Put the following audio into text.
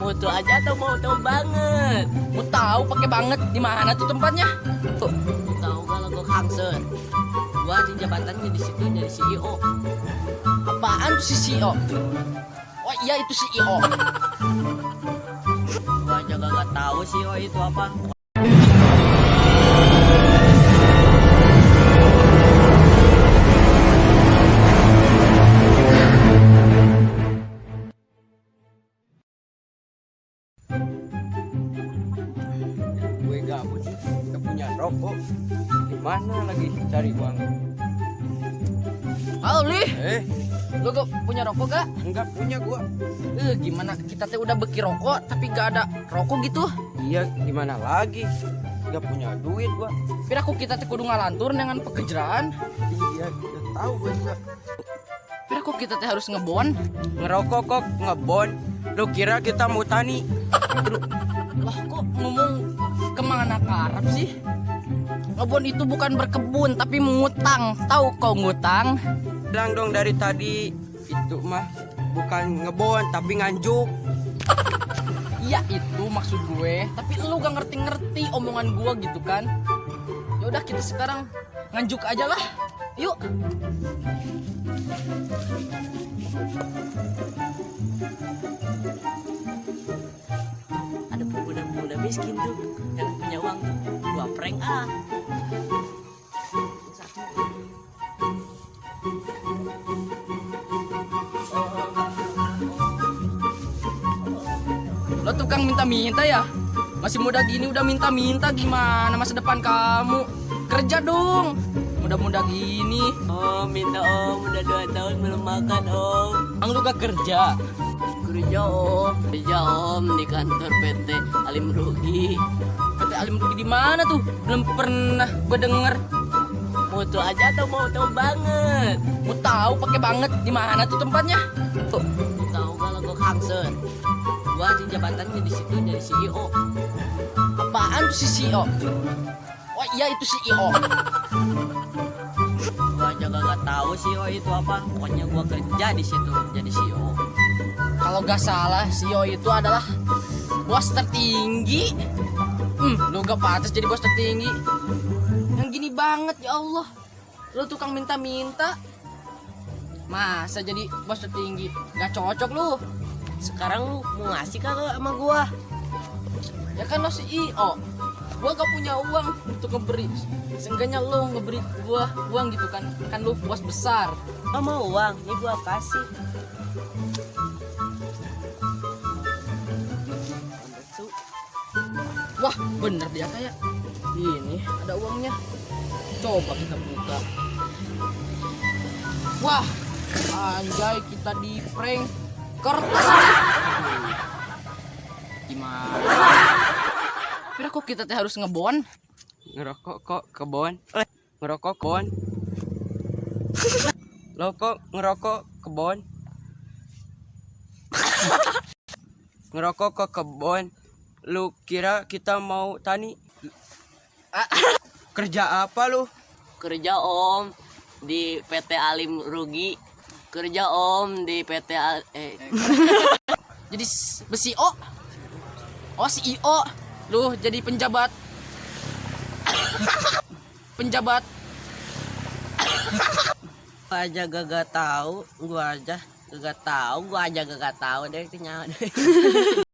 Mau tuh aja atau mau tahu banget? Mau tahu pakai banget di mana tuh tempatnya? Tuh. Tahu kalau gue Hangser. Gua di jabatannya di situ jadi CEO. Apaan tuh si CEO? Oh iya itu CEO. Gua aja gak tahu CEO itu apa. Gue gabut nih, gak punya rokok. Gimana lagi cari uang? Halo Li, Eh, lu gak punya rokok gak? enggak punya gua. Gimana kita teh udah beki rokok tapi gak ada rokok gitu? Iya, gimana lagi? Gak punya duit gua. Pira aku kita teh kudu ngalantur dengan pekerjaan. Iya, udah tahu gua juga. Pira kok kita teh harus ngebon? Ngerokok kok ngebon. Lu kira kita mau tani? Lah kok ngomong kemana ke Arab sih? Ngebon itu bukan berkebun tapi mengutang. Tahu kau ngutang? Bilang dong dari tadi itu mah bukan ngebon tapi nganjuk. Iya itu maksud gue. Tapi lu gak ngerti-ngerti omongan gua gitu kan? Ya udah kita sekarang nganjuk aja lah. Yuk. Ada pemuda-pemuda miskin tuh yang punya uang tuh. Gua prank ah. Lo tukang minta-minta ya? Masih muda gini udah minta-minta, gimana masa depan kamu? Kerja dong. Muda-muda gini. Om, minta om, udah 2 tahun belum makan om. Ang lu gak kerja. Kerja om di kantor PT Alim Rugi. PT Alim Rugi di mana tuh? Belum pernah gue denger. Mau tuh aja atau mau tahu banget? Mau tahu pakai banget di mana tuh tempatnya? Tuh. Tahu kalau gue Hangser. Gua di jabatannya di situ jadi CEO. Apaan tuh si CEO? Oh iya itu CEO. Gua aja gak tahu CEO itu apa. Pokoknya gua kerja di situ jadi CEO. Kalau gak salah CEO itu adalah bos tertinggi. Lu gak pantas jadi bos tertinggi. Yang gini banget ya Allah. Lu tukang minta-minta. Masa jadi bos tertinggi? Gak cocok lu. Sekarang lu mau ngasih kagak sama gua? Ya kan lo CEO. Gua gak punya uang untuk ngeberi. Seenggaknya lu ngeberi gua uang gitu kan. Kan lu bos besar. Gak mau uang, ini gua kasih. Wah bener dia kayak ini ada uangnya. Coba kita buka. Wah anjay kita di prank kertas. Gimana? Kira kok kita teh harus ngebon? Ngerokok kok kebon. Ngerokok kebon. Lo kok ngerokok kebon? Ngerokok kok kebon. Lu kira kita mau tani? Kerja apa lu? Kerja om di PT Alim Rugi. Kerja om di PT Jadi CEO? Oh CEO. Lu jadi penjabat. Penjabat. Gua aja gak tahu, gua aja gak tahu deh itu nyawa deh.